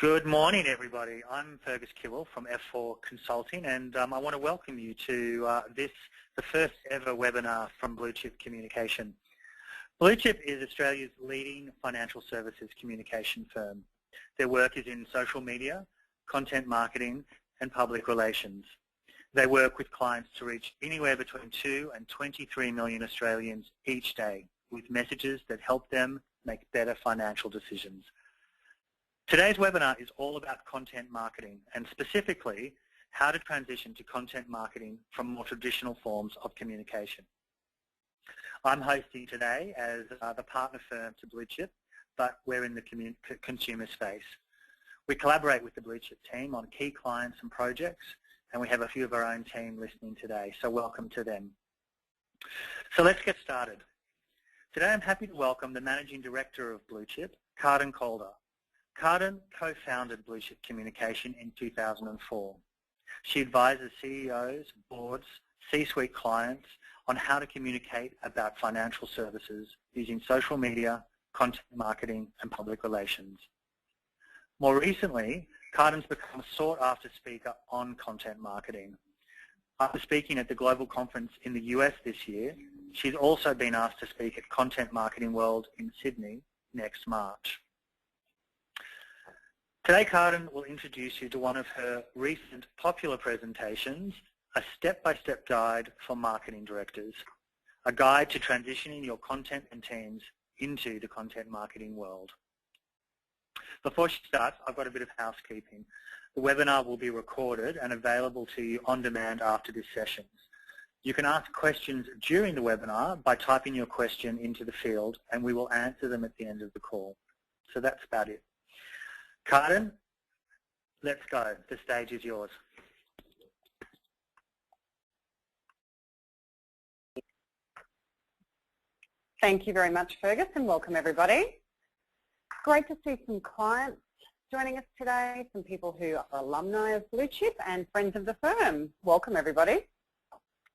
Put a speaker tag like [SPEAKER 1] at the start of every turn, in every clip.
[SPEAKER 1] Good morning, everybody. I'm Fergus Kibble from F4 Consulting, and I want to welcome you to the first ever webinar from Blue Chip Communication. Blue Chip is Australia's leading financial services communication firm. Their work is in social media, content marketing, and public relations. They work with clients to reach anywhere between 2 and 23 million Australians each day with messages that help them make better financial decisions. Today's webinar is all about content marketing and specifically how to transition to content marketing from more traditional forms of communication. I'm hosting today as the partner firm to Blue Chip, but we're in the consumer space. We collaborate with the Blue Chip team on key clients and projects, and we have a few of our own team listening today, so welcome to them. So let's get started. Today I'm happy to welcome the Managing Director of Blue Chip, Carden Calder. Carden co-founded Blue Chip Communication in 2004. She advises CEOs, boards, C-suite clients on how to communicate about financial services using social media, content marketing, and public relations. More recently, Carden's become a sought-after speaker on content marketing. After speaking at the Global Conference in the US this year, she's also been asked to speak at Content Marketing World in Sydney next March. Today, Carden will introduce you to one of her recent popular presentations, a step-by-step guide for marketing directors, a guide to transitioning your content and teams into the content marketing world. Before she starts, I've got a bit of housekeeping. The webinar will be recorded and available to you on demand after this session. You can ask questions during the webinar by typing your question into the field, and we will answer them at the end of the call. So that's about it. Carden, let's go. The stage is yours.
[SPEAKER 2] Thank you very much, Fergus, and welcome everybody. Great to see some clients joining us today, some people who are alumni of Blue Chip and friends of the firm. Welcome everybody.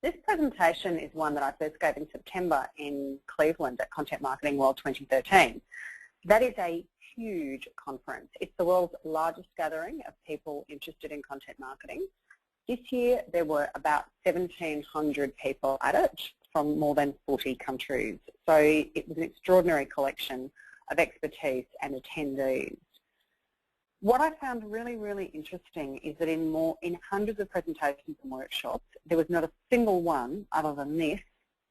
[SPEAKER 2] This presentation is one that I first gave in September in Cleveland at Content Marketing World 2013. That is a huge conference. It's the world's largest gathering of people interested in content marketing. This year there were about 1,700 people at it from more than 40 countries. So it was an extraordinary collection of expertise and attendees. What I found really, really interesting is that in hundreds of presentations and workshops, there was not a single one other than this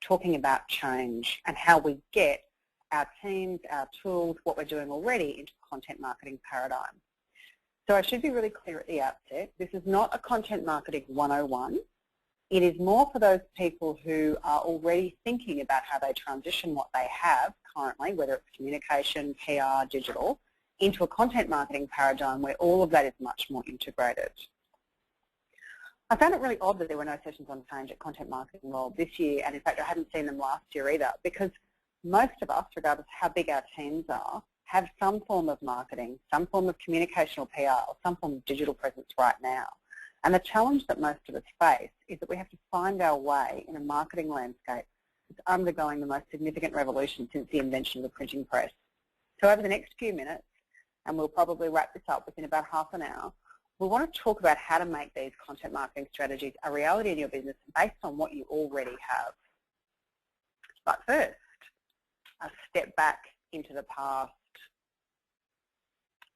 [SPEAKER 2] talking about change and how we get our teams, our tools, what we're doing already into the content marketing paradigm. So I should be really clear at the outset, this is not a content marketing 101. It is more for those people who are already thinking about how they transition what they have currently, whether it's communication, PR, digital, into a content marketing paradigm where all of that is much more integrated. I found it really odd that there were no sessions on change at Content Marketing World this year, and in fact I hadn't seen them last year either, because most of us, regardless of how big our teams are, have some form of marketing, some form of communication or PR, or some form of digital presence right now. And the challenge that most of us face is that we have to find our way in a marketing landscape that's undergoing the most significant revolution since the invention of the printing press. So over the next few minutes, and we'll probably wrap this up within about half an hour, we want to talk about how to make these content marketing strategies a reality in your business based on what you already have. But first, a step back into the past.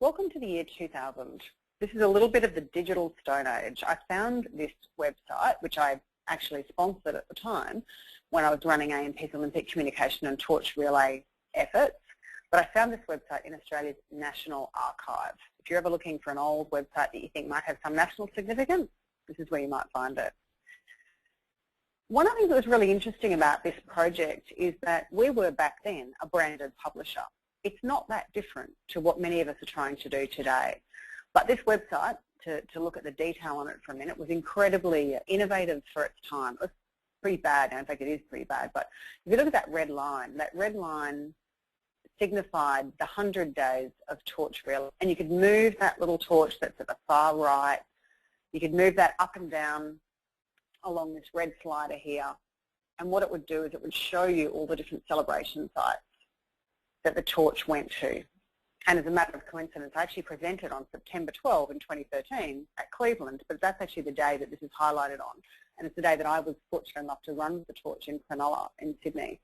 [SPEAKER 2] Welcome to the year 2000. This is a little bit of the digital stone age. I found this website, which I actually sponsored at the time when I was running AMP's Olympic communication and torch relay efforts, but I found this website in Australia's National Archive. If you're ever looking for an old website that you think might have some national significance, this is where you might find it. One of the things that was really interesting about this project is that we were back then a branded publisher. It's not that different to what many of us are trying to do today. But this website, to look at the detail on it for a minute, was incredibly innovative for its time. It was pretty bad, and in fact it is pretty bad, but if you look at that red line signified the 100 days of torch relay, and you could move that little torch that's at the far right, you could move that up and down along this red slider here, and what it would do is it would show you all the different celebration sites that the torch went to. And as a matter of coincidence, I actually presented on September 12 in 2013 at Cleveland, but that's actually the day that this is highlighted on. And it's the day that I was fortunate enough to run the torch in Cronulla in Sydney.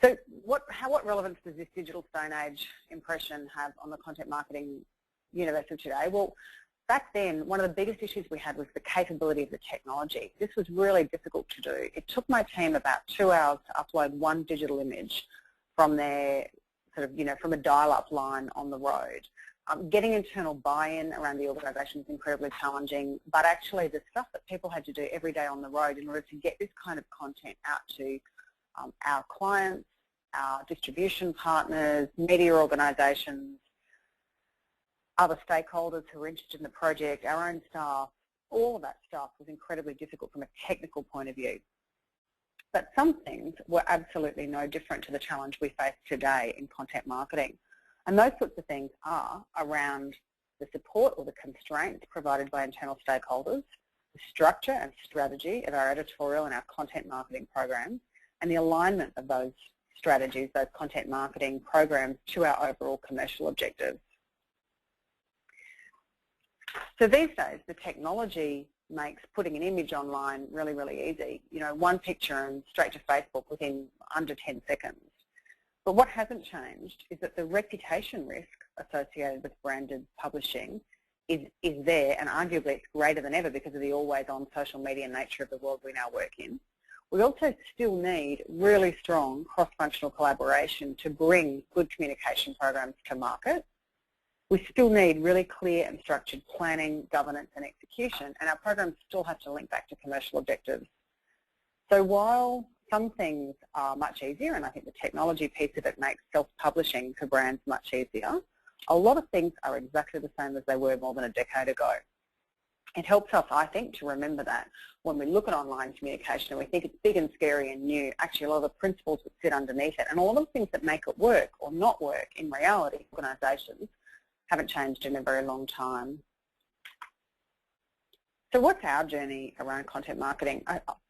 [SPEAKER 2] So what relevance does this digital stone age impression have on the content marketing universe of today? Well, back then, one of the biggest issues we had was the capability of the technology. This was really difficult to do. It took my team about 2 hours to upload one digital image from their from a dial-up line on the road. Getting internal buy-in around the organisation is incredibly challenging, but actually the stuff that people had to do every day on the road in order to get this kind of content out to our clients, our distribution partners, media organisations, other stakeholders who were interested in the project, our own staff, all of that stuff was incredibly difficult from a technical point of view. But some things were absolutely no different to the challenge we face today in content marketing. And those sorts of things are around the support or the constraints provided by internal stakeholders, the structure and strategy of our editorial and our content marketing programs, and the alignment of those strategies, those content marketing programs, to our overall commercial objectives. So these days, the technology makes putting an image online really, really easy. You know, one picture and straight to Facebook within under 10 seconds. But what hasn't changed is that the reputation risk associated with branded publishing is there, and arguably it's greater than ever because of the always-on social media nature of the world we now work in. We also still need really strong cross-functional collaboration to bring good communication programs to market. We still need really clear and structured planning, governance and execution, and our programs still have to link back to commercial objectives. So while some things are much easier, and I think the technology piece of it makes self-publishing for brands much easier, a lot of things are exactly the same as they were more than a decade ago. It helps us, I think, to remember that when we look at online communication and we think it's big and scary and new, actually a lot of the principles that sit underneath it and a lot of the things that make it work or not work in reality, organisations haven't changed in a very long time. So what's our journey around content marketing?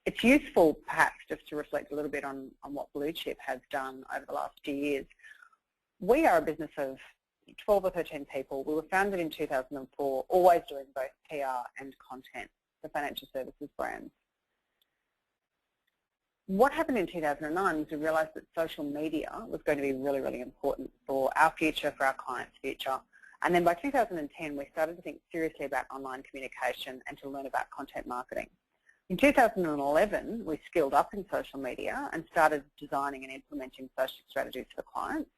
[SPEAKER 2] It's useful perhaps just to reflect a little bit on what Blue Chip has done over the last few years. We are a business of 12 or 13 people. We were founded in 2004, always doing both PR and content for financial services brands. What happened in 2009 was we realised that social media was going to be really, really important for our future, for our clients' future. And then by 2010, we started to think seriously about online communication and to learn about content marketing. In 2011, we skilled up in social media and started designing and implementing social strategies for clients.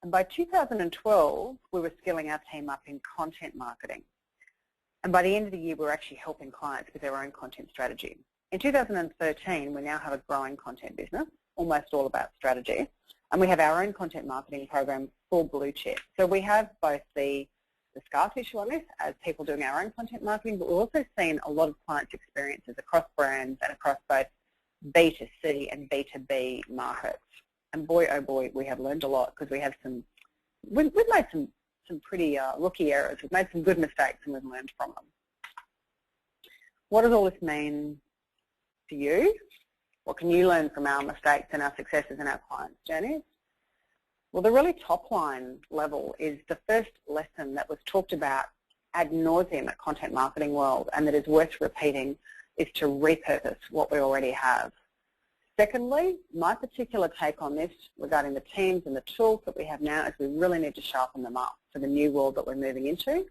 [SPEAKER 2] And by 2012, we were skilling our team up in content marketing. And by the end of the year, we were actually helping clients with their own content strategy. In 2013, we now have a growing content business, almost all about strategy. And we have our own content marketing program for Blue Chip. So we have both the scar tissue on this as people doing our own content marketing, but we've also seen a lot of clients' experiences across brands and across both B2C and B2B markets. And boy, oh boy, we have learned a lot because we have we've made some pretty rookie errors. We've made some good mistakes and we've learned from them. What does all this mean to you? What can you learn from our mistakes and our successes in our clients' journeys? Well, the really top line level is the first lesson that was talked about ad nauseum at Content Marketing World and that is worth repeating is to repurpose what we already have. Secondly, my particular take on this regarding the teams and the tools that we have now is we really need to sharpen them up for the new world that we're moving into.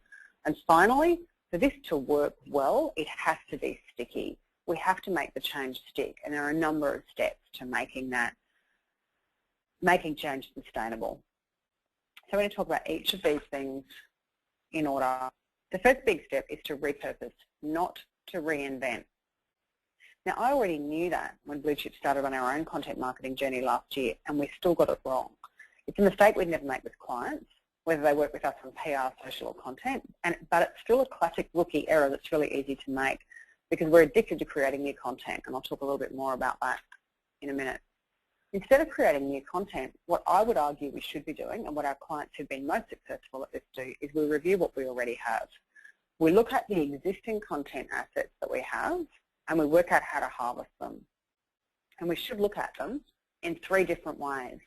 [SPEAKER 2] And finally, for this to work well, it has to be sticky. We have to make the change stick, and there are a number of steps to making change sustainable. So I'm going to talk about each of these things in order. The first big step is to repurpose, not to reinvent. Now, I already knew that when Blue Chip started on our own content marketing journey last year, and we still got it wrong. It's a mistake we'd never make with clients, whether they work with us on PR, social, or content, but it's still a classic rookie error that's really easy to make because we're addicted to creating new content, and I'll talk a little bit more about that in a minute. Instead of creating new content, what I would argue we should be doing, and what our clients who've been most successful at this do, is we review what we already have. We look at the existing content assets that we have, and we work out how to harvest them. And we should look at them in three different ways.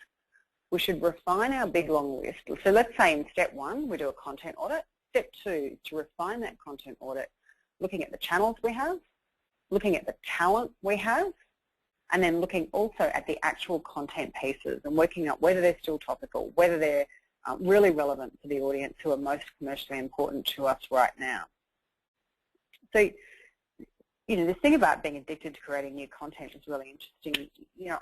[SPEAKER 2] we should refine our big long list. So let's say in step 1 we do a content audit. Step 2, to refine that content audit, looking at the channels we have, looking at the talent we have, and then looking also at the actual content pieces and working out whether they're still topical, whether they're really relevant to the audience who are most commercially important to us right now. So, this thing about being addicted to creating new content is really interesting.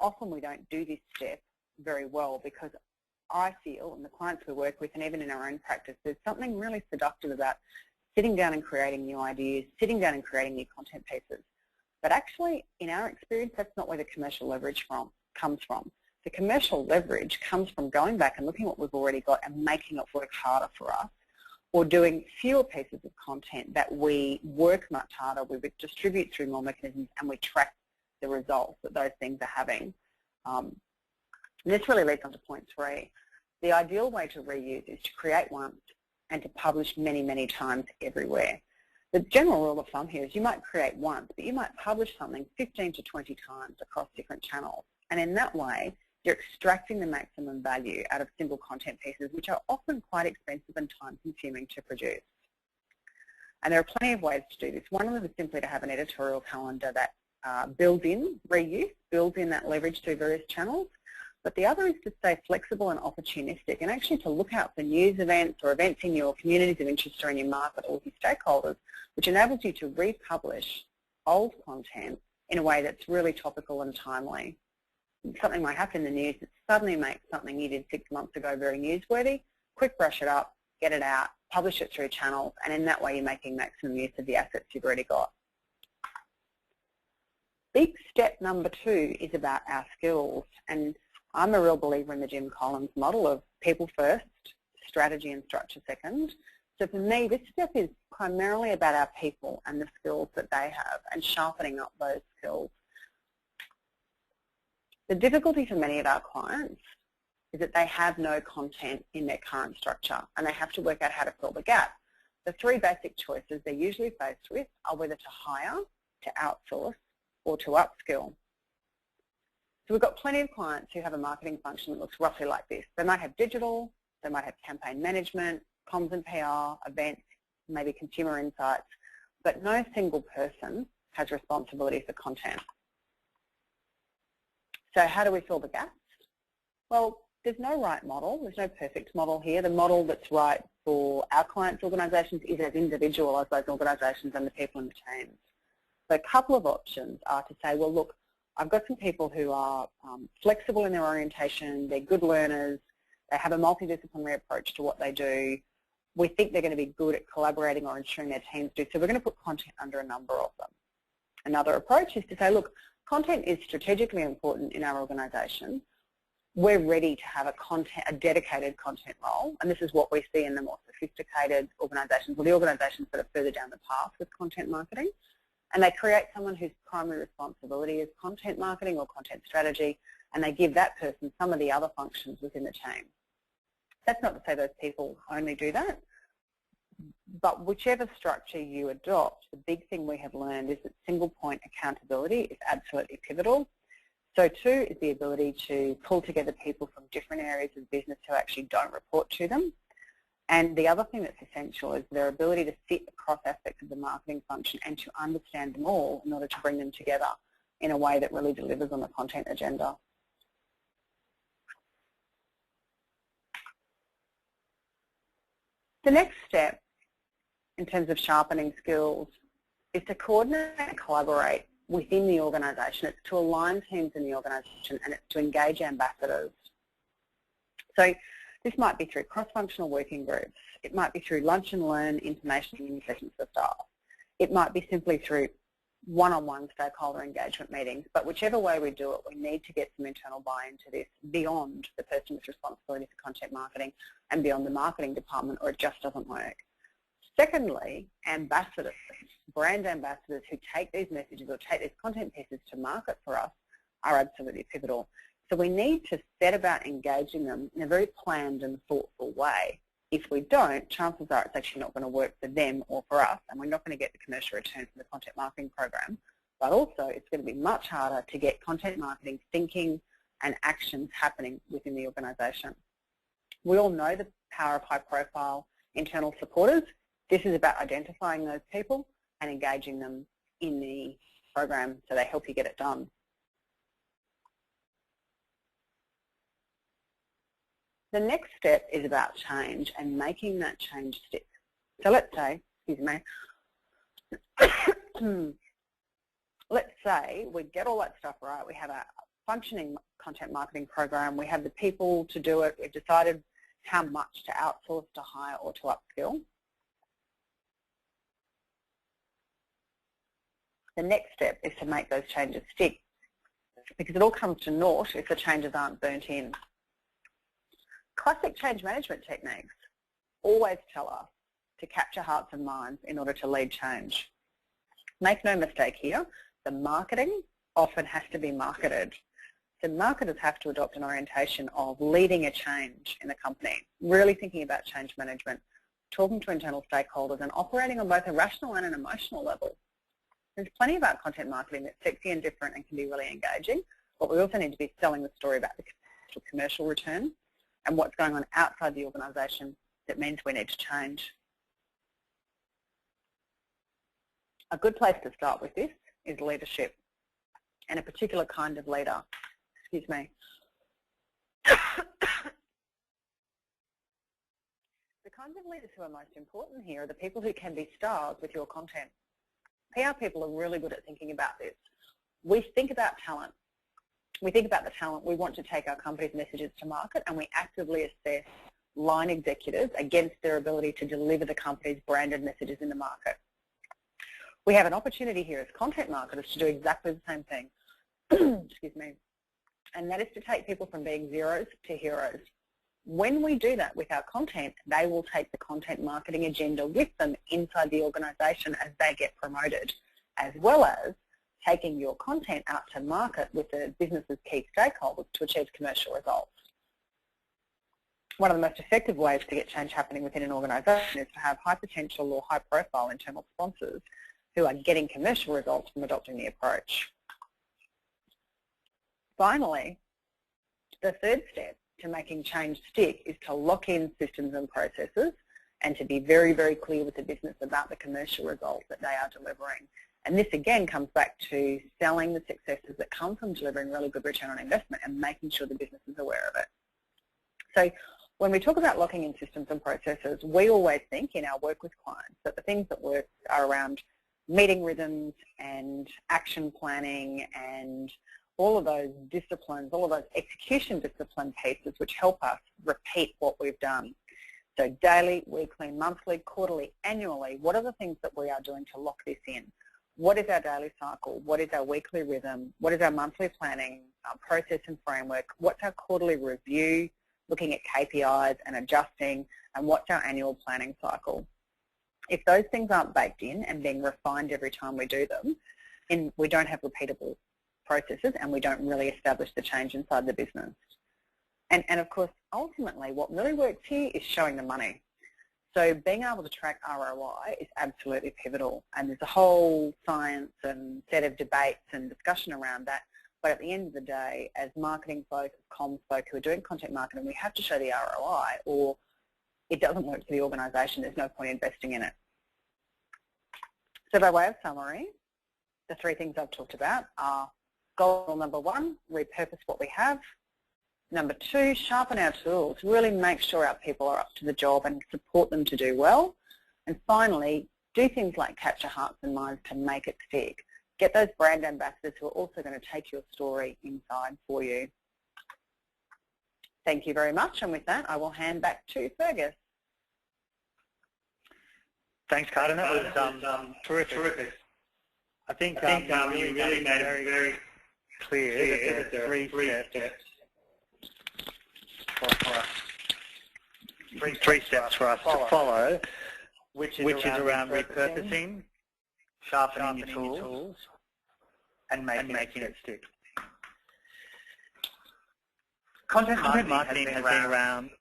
[SPEAKER 2] Often we don't do this step very well because I feel, and the clients we work with, and even in our own practice, there's something really seductive about sitting down and creating new ideas, sitting down and creating new content pieces. But actually, in our experience, that's not where the commercial leverage comes from. The commercial leverage comes from going back and looking at what we've already got and making it work harder for us, or doing fewer pieces of content that we work much harder, we distribute through more mechanisms, and we track the results that those things are having. And this really leads on to point 3. The ideal way to reuse is to create once and to publish many, many times everywhere. The general rule of thumb here is you might create once, but you might publish something 15 to 20 times across different channels. And in that way, you're extracting the maximum value out of single content pieces, which are often quite expensive and time-consuming to produce. And there are plenty of ways to do this. One of them is simply to have an editorial calendar that builds in reuse, builds in that leverage through various channels. But the other is to stay flexible and opportunistic, and actually to look out for news events or events in your communities of interest or in your market or with your stakeholders, which enables you to republish old content in a way that's really topical and timely. Something might happen in the news that suddenly makes something you did 6 months ago very newsworthy. Quick brush it up, get it out, publish it through channels, and in that way you're making maximum use of the assets you've already got. Big step number 2 is about our skills, and I'm a real believer in the Jim Collins model of people first, strategy and structure second. So for me, this step is primarily about our people and the skills that they have and sharpening up those skills. The difficulty for many of our clients is that they have no content in their current structure and they have to work out how to fill the gap. The 3 basic choices they're usually faced with are whether to hire, to outsource, or to upskill. So we've got plenty of clients who have a marketing function that looks roughly like this. They might have digital, they might have campaign management, comms and PR, events, maybe consumer insights, but no single person has responsibility for content. So how do we fill the gaps? Well, there's no right model. There's no perfect model here. The model that's right for our clients' organisations is as individual as those organisations and the people in the teams. So a couple of options are to say, well, look, I've got some people who are flexible in their orientation, they're good learners, they have a multidisciplinary approach to what they do. We think they're going to be good at collaborating or ensuring their teams do, so we're going to put content under a number of them. Another approach is to say, look, content is strategically important in our organisation. We're ready to have a dedicated content role, and this is what we see in the more sophisticated organisations, or the organisations that are further down the path with content marketing. And they create someone whose primary responsibility is content marketing or content strategy, and they give that person some of the other functions within the team. That's not to say those people only do that, but whichever structure you adopt, the big thing we have learned is that single point accountability is absolutely pivotal. So too is the ability to pull together people from different areas of business who actually don't report to them. And the other thing that's essential is their ability to sit across aspects of the marketing function and to understand them all in order to bring them together in a way that really delivers on the content agenda. The next step in terms of sharpening skills is to coordinate and collaborate within the organisation. It's to align teams in the organisation, and it's to engage ambassadors. So this might be through cross-functional working groups. It might be through lunch and learn information and sessions for staff. It might be simply through one-on-one stakeholder engagement meetings. But whichever way we do it, we need to get some internal buy-in to this beyond the person with responsibility for content marketing and beyond the marketing department, or it just doesn't work. Secondly, ambassadors, brand ambassadors who take these messages or take these content pieces to market for us are absolutely pivotal. So we need to set about engaging them in a very planned and thoughtful way. If we don't, chances are it's actually not going to work for them or for us, and we're not going to get the commercial return from the content marketing program. But also, it's going to be much harder to get content marketing thinking, and actions happening within the organisation. We all know the power of high-profile internal supporters. This is about identifying those people and engaging them in the program so they help you get it done. The next step is about change and making that change stick. So let's say, excuse me, let's say we get all that stuff right. We have a functioning content marketing program. We have the people to do it. We've decided how much to outsource, to hire, or to upskill. The next step is to make those changes stick, because it all comes to naught if the changes aren't burnt in. Classic change management techniques always tell us to capture hearts and minds in order to lead change. Make no mistake here, the marketing often has to be marketed. So marketers have to adopt an orientation of leading a change in the company, really thinking about change management, talking to internal stakeholders and operating on both a rational and an emotional level. There's plenty about content marketing that's sexy and different and can be really engaging, but we also need to be selling the story about the commercial return and what's going on outside the organisation that means we need to change. A good place to start with this is leadership, and a particular kind of leader. Excuse me. The kinds of leaders who are most important here are the people who can be stars with your content. PR people are really good at thinking about this. We think about talent. We think about the talent we want to take our company's messages to market, and we actively assess line executives against their ability to deliver the company's branded messages in the market. We have an opportunity here as content marketers to do exactly the same thing. Excuse me. And that is to take people from being zeros to heroes. When we do that with our content, they will take the content marketing agenda with them inside the organisation as they get promoted, as well as taking your content out to market with the business's key stakeholders to achieve commercial results. One of the most effective ways to get change happening within an organisation is to have high potential or high profile internal sponsors who are getting commercial results from adopting the approach. Finally, the third step to making change stick is to lock in systems and processes and to be very, very clear with the business about the commercial results that they are delivering. And this again comes back to selling the successes that come from delivering really good return on investment and making sure the business is aware of it. So when we talk about locking in systems and processes, we always think in our work with clients that the things that work are around meeting rhythms and action planning and all of those disciplines, all of those execution discipline pieces which help us repeat what we've done. So daily, weekly, monthly, quarterly, annually, what are the things that we are doing to lock this in? What is our daily cycle? What is our weekly rhythm? What is our monthly planning, our process and framework? What's our quarterly review, looking at KPIs and adjusting, and what's our annual planning cycle? If those things aren't baked in and being refined every time we do them, then we don't have repeatable processes and we don't really establish the change inside the business. And of course, ultimately, what really works here is showing the money. So being able to track ROI is absolutely pivotal, and there's a whole science and set of debates and discussion around that. But at the end of the day, as marketing folk, comms folk who are doing content marketing, we have to show the ROI, or it doesn't work for the organisation. There's no point investing in it. So by way of summary, the three things I've talked about are goal number one, repurpose what we have. Number two, sharpen our tools. Really make sure our people are up to the job and support them to do well. And finally, do things like capture hearts and minds to make it stick. Get those brand ambassadors who are also going to take your story inside for you. Thank you very much. And with that, I will hand back to Fergus.
[SPEAKER 1] Thanks, Carter. That was terrific. I think you really made it very clear that there are three steps for us to follow, which is around repurposing, sharpening your tools, and making it stick. Content marketing has been around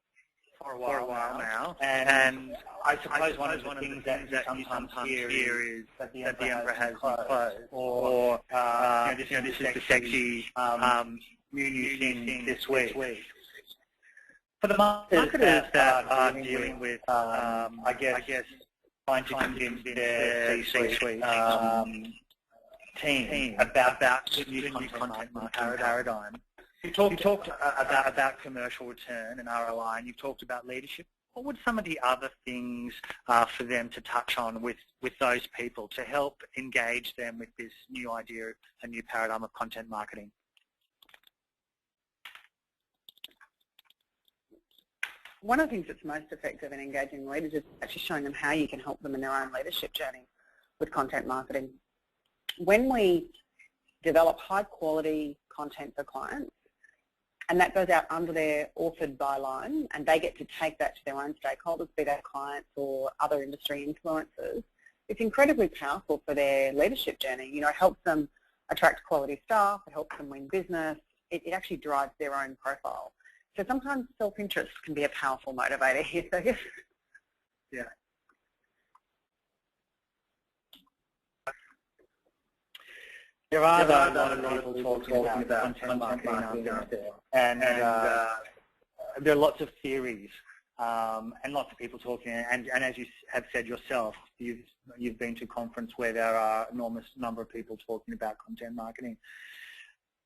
[SPEAKER 1] for a while now, and I suppose one of the things that you sometimes hear is that the emperor has been clothed, or this is the sexy new thing this week. For the marketers that are dealing with, I guess, trying to convince their C-suite team about the new content marketing paradigm, you talked about commercial return and ROI, and you've talked about leadership. What would some of the other things for them to touch on with those people to help engage them with this new idea, a new paradigm of content marketing?
[SPEAKER 2] One of the things that's most effective in engaging leaders is actually showing them how you can help them in their own leadership journey with content marketing. When we develop high quality content for clients, and that goes out under their authored byline, and they get to take that to their own stakeholders, be they clients or other industry influencers, it's incredibly powerful for their leadership journey. You know, it helps them attract quality staff, it helps them win business, it actually drives their own profile. So sometimes self-interest can be a powerful motivator here, so yes.
[SPEAKER 1] Yeah. There are a lot of people talking about content marketing out there, and there are lots of theories and lots of people talking. And as you have said yourself, you've been to a conference where there are an enormous number of people talking about content marketing.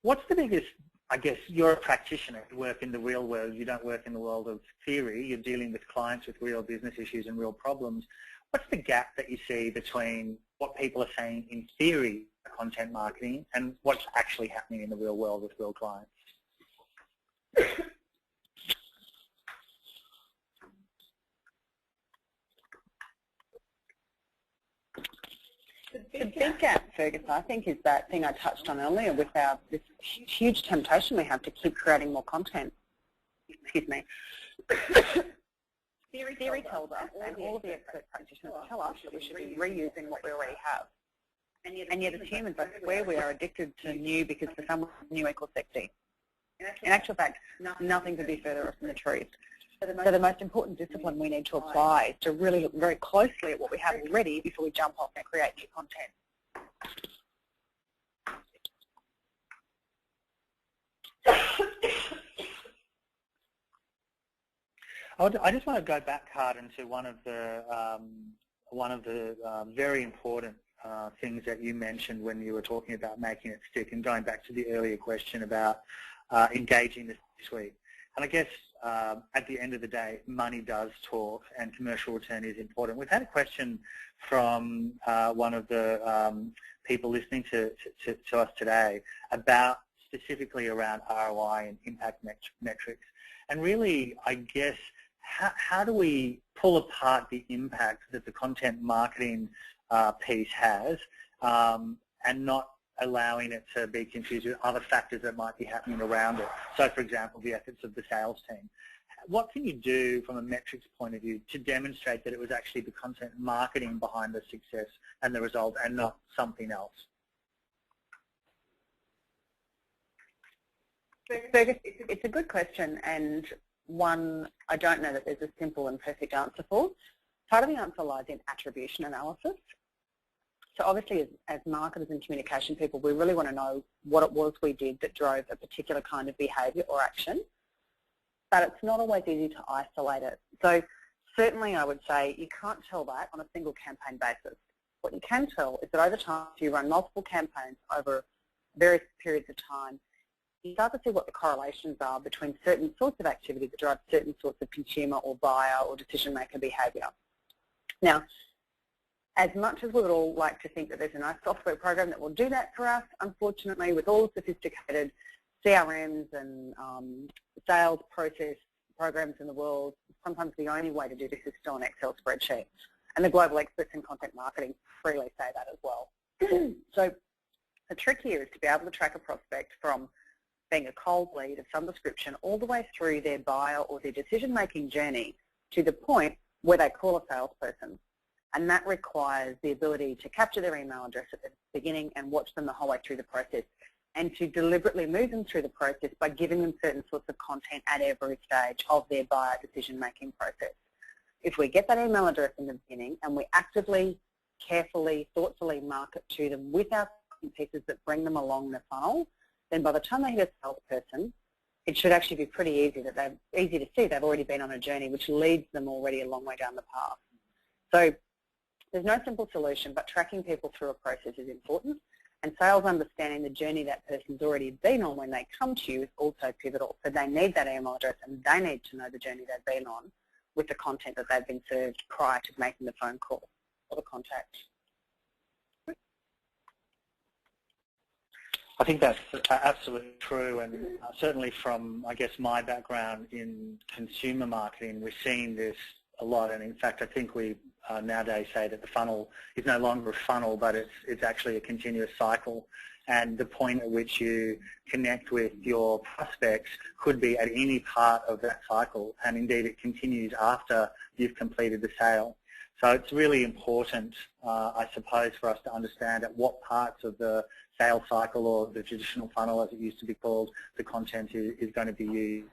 [SPEAKER 1] What's the biggest? I guess you're a practitioner. You work in the real world. You don't work in the world of theory. You're dealing with clients with real business issues and real problems. What's the gap that you see between what people are saying in theory of content marketing and what's actually happening in the real world with real clients?
[SPEAKER 2] The big gap, Fergus, I think, is that thing I touched on earlier with this huge temptation we have to keep creating more content. Excuse me. Theory tells us, and all of the expert practitioners tell us, that we should be reusing what we already have. And yet as humans, I swear we are addicted to new because for some new equals sexy. In actual fact, nothing could be further from the truth. So the most important discipline we need to apply is to really look very closely at what we have already before we jump off and create new content.
[SPEAKER 1] I just want to go back, Harden, to one of the very important things that you mentioned when you were talking about making it stick, and going back to the earlier question about engaging the C-suite. And I guess at the end of the day, money does talk, and commercial return is important. We've had a question from one of the people listening to us today about specifically around ROI and impact metrics. And really, I guess, how do we pull apart the impact that the content marketing piece has and not allowing it to be confused with other factors that might be happening around it? So, for example, the efforts of the sales team. What can you do from a metrics point of view to demonstrate that it was actually the content marketing behind the success and the result and not something else?
[SPEAKER 2] Fergus, it's a good question, and one I don't know that there's a simple and perfect answer for. Part of the answer lies in attribution analysis. So obviously as marketers and communication people, we really want to know what it was we did that drove a particular kind of behaviour or action, but it's not always easy to isolate it. So certainly I would say you can't tell that on a single campaign basis. What you can tell is that over time, if you run multiple campaigns over various periods of time, you start to see what the correlations are between certain sorts of activity that drive certain sorts of consumer or buyer or decision maker behaviour. Now, as much as we would all like to think that there's a nice software program that will do that for us, unfortunately, with all the sophisticated CRMs and sales process programs in the world, sometimes the only way to do this is still an Excel spreadsheet. And the global experts in content marketing freely say that as well. So the trick here is to be able to track a prospect from being a cold lead of some description all the way through their buyer or their decision-making journey to the point where they call a salesperson. And that requires the ability to capture their email address at the beginning and watch them the whole way through the process, and to deliberately move them through the process by giving them certain sorts of content at every stage of their buyer decision-making process. If we get that email address in the beginning and we actively, carefully, thoughtfully market to them with our pieces that bring them along the funnel, then by the time they hit a salesperson, it should actually be pretty easy to see they've already been on a journey, which leads them already a long way down the path. So there's no simple solution, but tracking people through a process is important, and sales understanding the journey that person's already been on when they come to you is also pivotal. So they need that email address, and they need to know the journey they've been on with the content that they've been served prior to making the phone call or the contact.
[SPEAKER 1] I think that's absolutely true, and certainly from, I guess, my background in consumer marketing, we're seeing this a lot, and in fact I think we nowadays say that the funnel is no longer a funnel, but it's actually a continuous cycle, and the point at which you connect with your prospects could be at any part of that cycle, and indeed it continues after you've completed the sale. So it's really important, I suppose, for us to understand at what parts of the sales cycle or the traditional funnel, as it used to be called, the content is going to be used.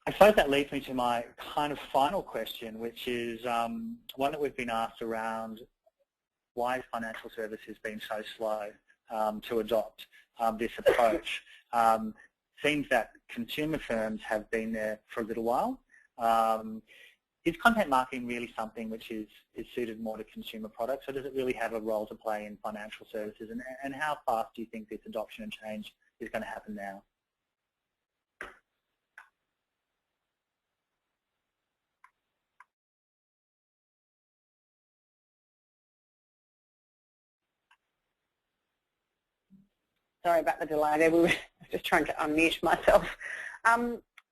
[SPEAKER 1] I suppose that leads me to my kind of final question, which is one that we've been asked around why has financial services been so slow to adopt this approach. Seems that consumer firms have been there for a little while. Is content marketing really something which is suited more to consumer products, or does it really have a role to play in financial services? And how fast do you think this adoption and change is going to happen now?
[SPEAKER 2] Sorry about the delay there. We were just trying to unmute myself.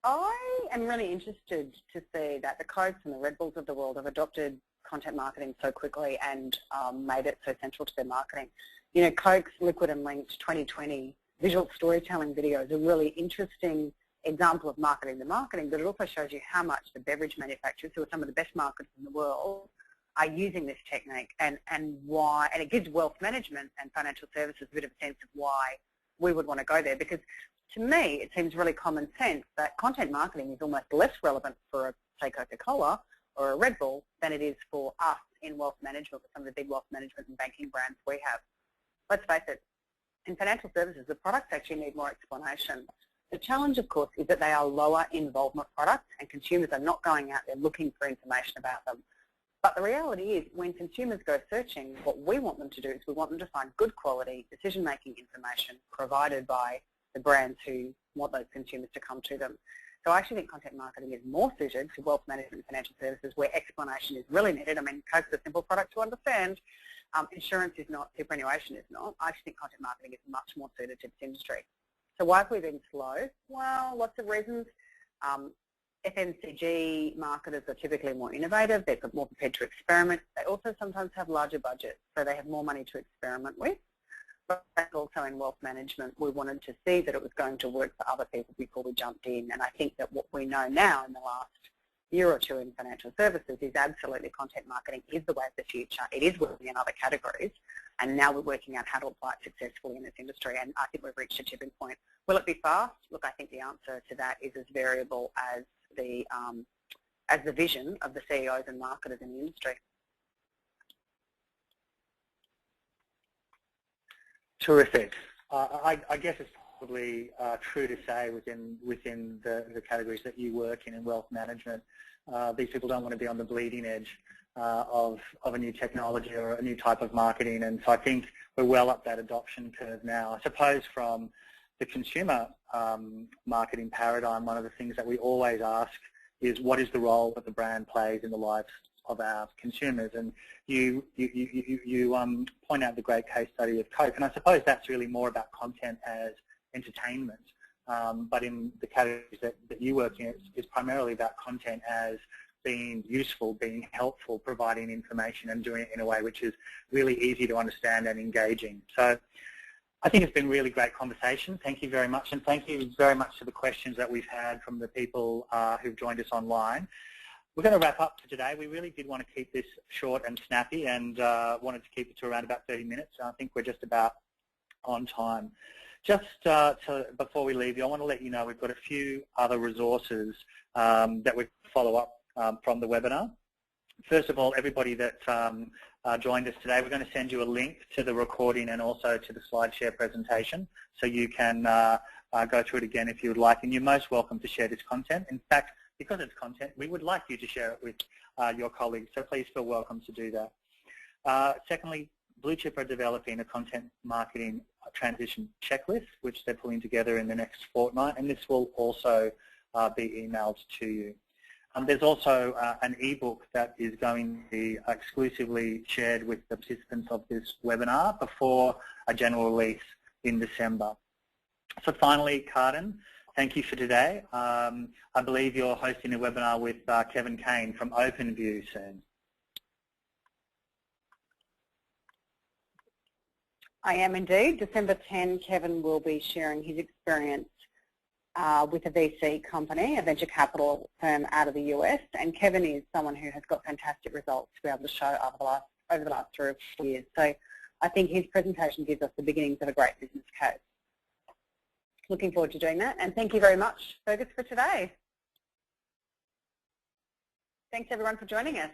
[SPEAKER 2] I am really interested to see that the Cokes and the Red Bulls of the world have adopted content marketing so quickly and made it so central to their marketing. You know, Coke's Liquid and Linked 2020 visual storytelling video is a really interesting example of marketing the marketing, but it also shows you how much the beverage manufacturers, who are some of the best marketers in the world, are using this technique, and why, and it gives wealth management and financial services a bit of a sense of why we would want to go there, because to me it seems really common sense that content marketing is almost less relevant for, say, Coca-Cola or a Red Bull than it is for us in wealth management with some of the big wealth management and banking brands we have. Let's face it, in financial services the products actually need more explanation. The challenge, of course, is that they are lower involvement products and consumers are not going out there looking for information about them. But the reality is, when consumers go searching, what we want them to do is we want them to find good quality decision-making information provided by the brands who want those consumers to come to them. So I actually think content marketing is more suited to wealth management and financial services where explanation is really needed. I mean, Coke's a simple product to understand. Insurance is not, superannuation is not. I actually think content marketing is much more suited to this industry. So why have we been slow? Well, lots of reasons. FMCG marketers are typically more innovative, they're more prepared to experiment. They also sometimes have larger budgets, so they have more money to experiment with. But also in wealth management, we wanted to see that it was going to work for other people before we jumped in. And I think that what we know now in the last year or two in financial services is absolutely content marketing is the way of the future. It is working in other categories, and now we're working out how to apply it successfully in this industry, and I think we've reached a tipping point. Will it be fast? Look, I think the answer to that is as variable as the vision of the CEOs and marketers in the industry.
[SPEAKER 1] Terrific. I guess it's probably true to say within the categories that you work in wealth management, these people don't want to be on the bleeding edge of a new technology or a new type of marketing, and so I think we're well up that adoption curve now. I suppose from the consumer marketing paradigm, one of the things that we always ask is what is the role that the brand plays in the lives of our consumers, and you point out the great case study of Coke, and I suppose that's really more about content as entertainment, but in the categories that you work in, it's primarily about content as being useful, being helpful, providing information and doing it in a way which is really easy to understand and engaging. So I think it's been a really great conversation. Thank you very much, and thank you very much for the questions that we've had from the people who've joined us online. We're going to wrap up for today. We really did want to keep this short and snappy, and wanted to keep it to around about 30 minutes. I think we're just about on time. Just before we leave you, I want to let you know we've got a few other resources that we follow up from the webinar. First of all, everybody that joined us today, we're going to send you a link to the recording and also to the SlideShare presentation, so you can go through it again if you would like, and you're most welcome to share this content. In fact, because it's content, we would like you to share it with your colleagues, so please feel welcome to do that. Secondly, Blue Chip are developing a content marketing transition checklist, which they're pulling together in the next fortnight, and this will also be emailed to you. There's also an ebook that is going to be exclusively shared with the participants of this webinar before a general release in December. So finally, Carden, thank you for today. I believe you're hosting a webinar with Kevin Kane from OpenView soon.
[SPEAKER 2] I am indeed. December 10, Kevin will be sharing his experience with a VC company, a venture capital firm out of the US, and Kevin is someone who has got fantastic results to be able to show over the last 3 or 4 years. So I think his presentation gives us the beginnings of a great business case. Looking forward to doing that, and thank you very much, Fergus, for today. Thanks everyone for joining us.